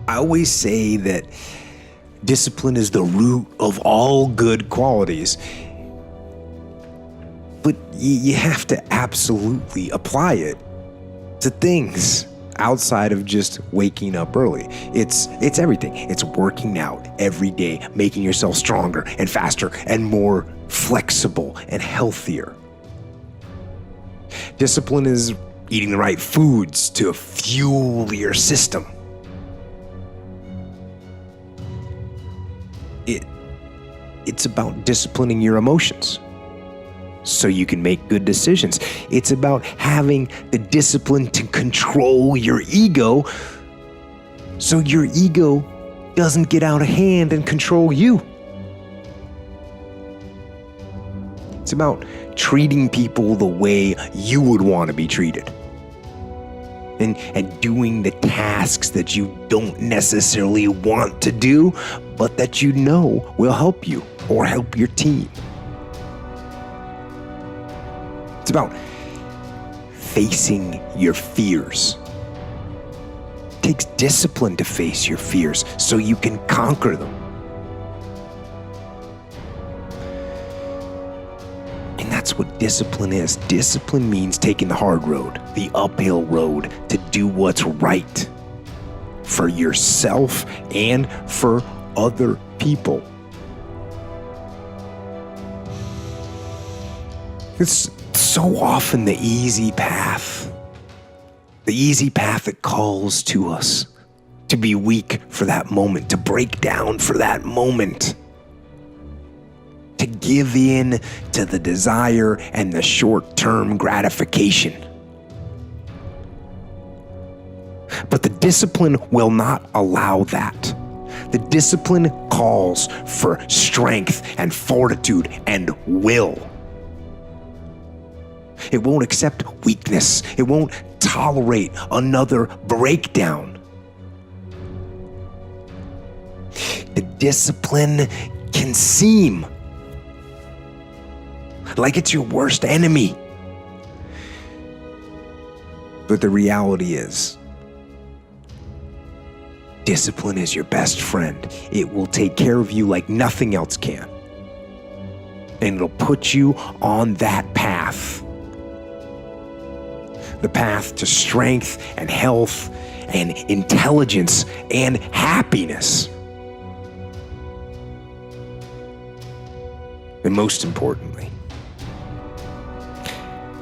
I always say that discipline is the root of all good qualities. But you have to absolutely apply it to things outside of just waking up early. It's everything. It's working out every day, making yourself stronger and faster and more flexible and healthier. Discipline is eating the right foods to fuel your system. It's about disciplining your emotions so you can make good decisions. It's about having the discipline to control your ego so your ego doesn't get out of hand and control you. It's about treating people the way you would want to be treated. And doing the tasks that you don't necessarily want to do, but that you know will help you or help your team. It's about facing your fears. It takes discipline to face your fears so you can conquer them. And that's what discipline is. Discipline means taking the hard road, the uphill road, to do what's right for yourself and for other people. It's so often the easy path that calls to us to be weak for that moment, to break down for that moment, to give in to the desire and the short-term gratification. But the discipline will not allow that. The discipline calls for strength and fortitude and will. It won't accept weakness. It won't tolerate another breakdown. The discipline can seem like it's your worst enemy. But the reality is, discipline is your best friend. It will take care of you like nothing else can. And it'll put you on that path. The path to strength and health and intelligence and happiness. And most importantly,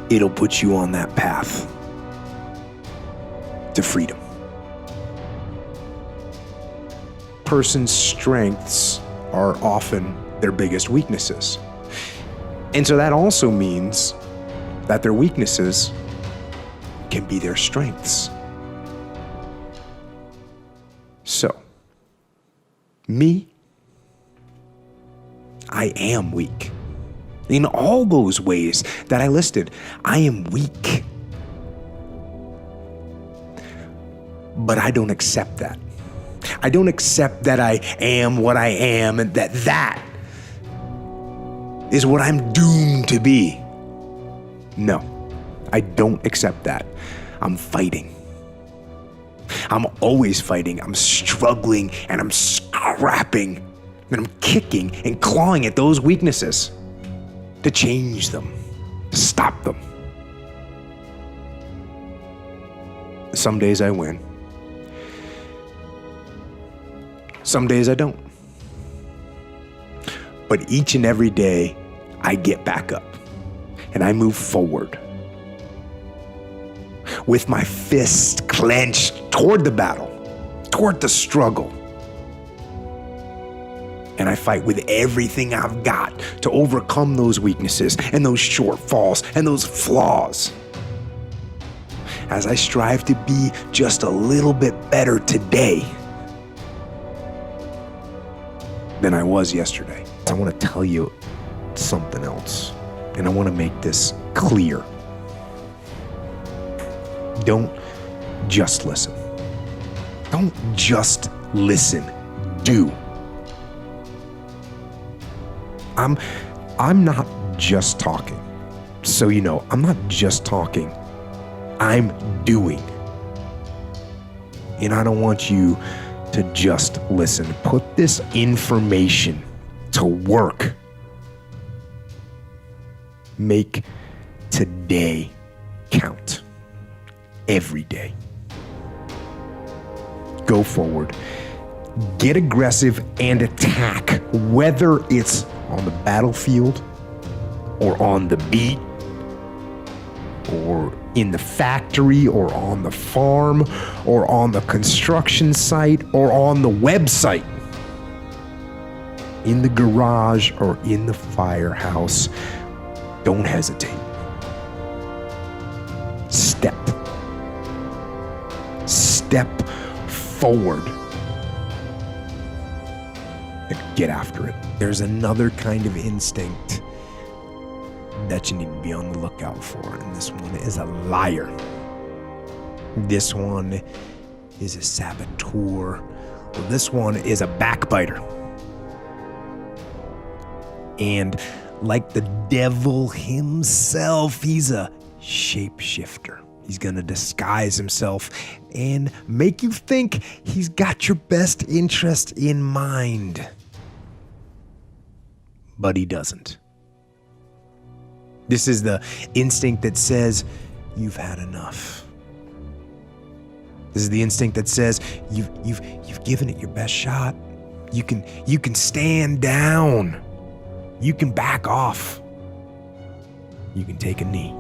it'll put you on that path to freedom. Person's strengths are often their biggest weaknesses. And so that also means that their weaknesses can be their strengths. So, me, I am weak. In all those ways that I listed, I am weak. But I don't accept that. I don't accept that I am what I am and that is what I'm doomed to be. No, I don't accept that. I'm fighting. I'm always fighting. I'm struggling and I'm scrapping and I'm kicking and clawing at those weaknesses to change them, to stop them. Some days I win. Some days I don't. But each and every day, I get back up and I move forward with my fist clenched toward the battle, toward the struggle. And I fight with everything I've got to overcome those weaknesses and those shortfalls and those flaws, as I strive to be just a little bit better today than I was yesterday. I want to tell you something else, and I want to make this clear. Don't just listen. Don't just listen. Do. I'm not just talking. So you know, I'm not just talking. I'm doing. And I don't want you to just listen. Put this information to work. Make today count. Every day. Go forward. Get aggressive and attack, whether it's on the battlefield or on the beat or in the factory or on the farm or on the construction site or on the website, in the garage or in the firehouse. Don't hesitate. Step forward and get after it. There's another kind of instinct that you need to be on the lookout for, and this one is a liar. This one is a saboteur. This one is a backbiter. And like the devil himself, he's a shapeshifter. He's gonna disguise himself and make you think he's got your best interest in mind. But he doesn't. This is the instinct that says, you've had enough. This is the instinct that says, you've given it your best shot. You can stand down. You can back off. You can take a knee.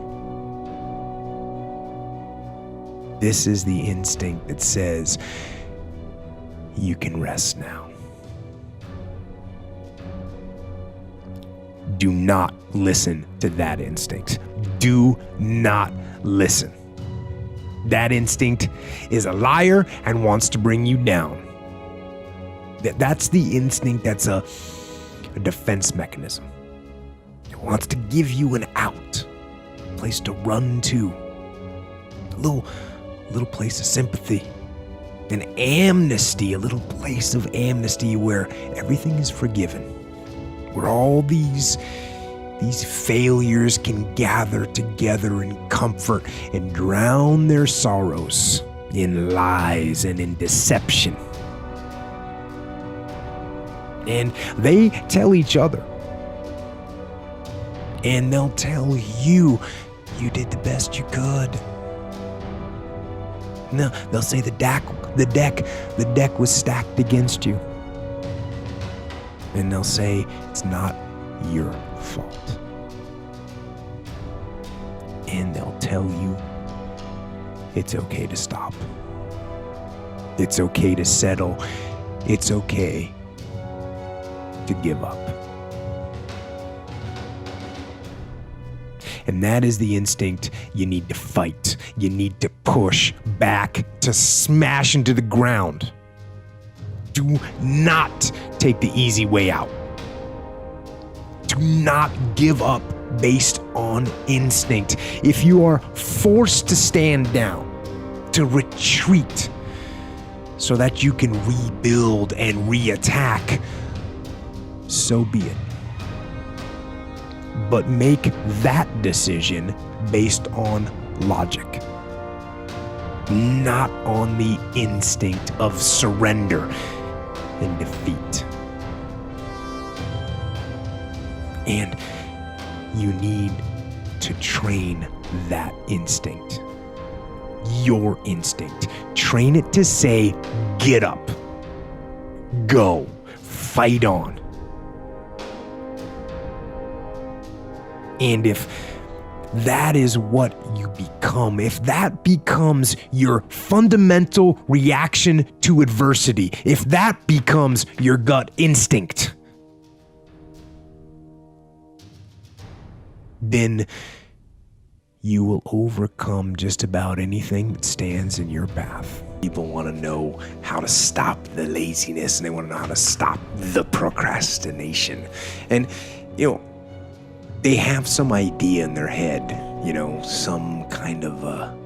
This is the instinct that says, you can rest now. Do not listen to that instinct. Do not listen. That instinct is a liar and wants to bring you down. That's the instinct that's a defense mechanism. It wants to give you an out, a place to run to, a little place of sympathy, an amnesty, a little place of amnesty where everything is forgiven, where all these failures can gather together in comfort and drown their sorrows in lies and in deception. And they tell each other, and they'll tell you, you did the best you could. No, they'll say the deck was stacked against you. And they'll say it's not your fault. And they'll tell you it's okay to stop. It's okay to settle. It's okay to give up. And that is the instinct you need to fight. You need to push back, to smash into the ground. Do not take the easy way out. Do not give up based on instinct. If you are forced to stand down, to retreat, so that you can rebuild and re-attack, so be it. But make that decision based on logic, not on the instinct of surrender and defeat. And you need to train that instinct, your instinct. Train it to say, get up, go, fight on. And if that is what you become, if that becomes your fundamental reaction to adversity, if that becomes your gut instinct, then you will overcome just about anything that stands in your path. People want to know how to stop the laziness, and they want to know how to stop the procrastination. And, they have some idea in their head, some kind of a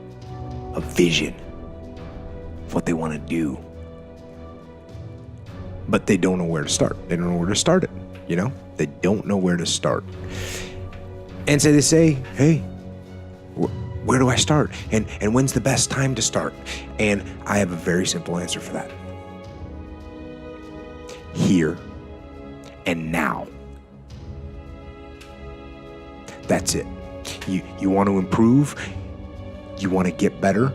vision of what they want to do. But they don't know where to start. They don't know where to start it, They don't know where to start. And so they say, hey, where do I start? And when's the best time to start? And I have a very simple answer for that. here and now. That's it. You want to improve? You want to get better?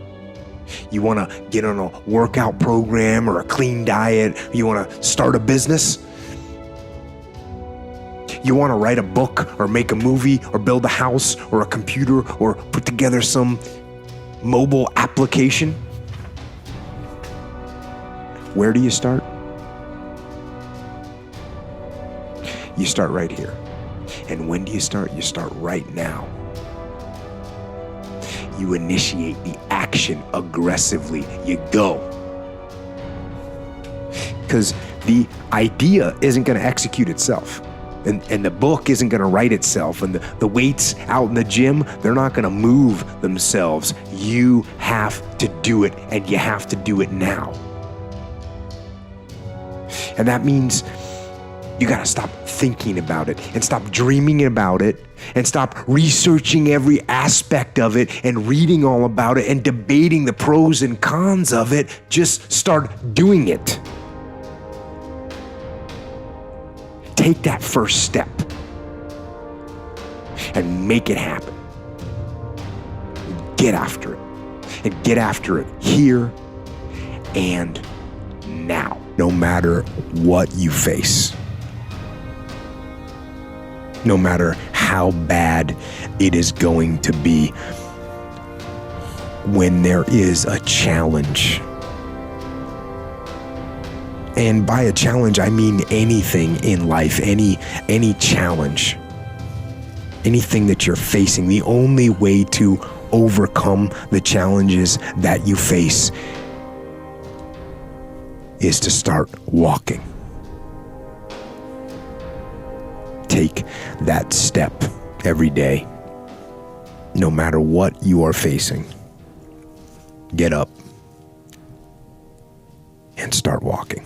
You want to get on a workout program or a clean diet? You want to start a business? You want to write a book or make a movie or build a house or a computer or put together some mobile application? Where do you start? You start right here. And when do you start? You start right now. You initiate the action aggressively. You go. Because the idea isn't going to execute itself. And the book isn't going to write itself. And the weights out in the gym, they're not going to move themselves. You have to do it, and you have to do it now. And that means you got to stop thinking about it and stop dreaming about it and stop researching every aspect of it and reading all about it and debating the pros and cons of it. Just start doing it. Take that first step and make it happen. Get after it, and get after it here and now, no matter what you face. No matter how bad it is going to be, when there is a challenge. And by a challenge, I mean anything in life, any challenge, anything that you're facing. The only way to overcome the challenges that you face is to start walking. Take that step every day, no matter what you are facing. Get up and start walking.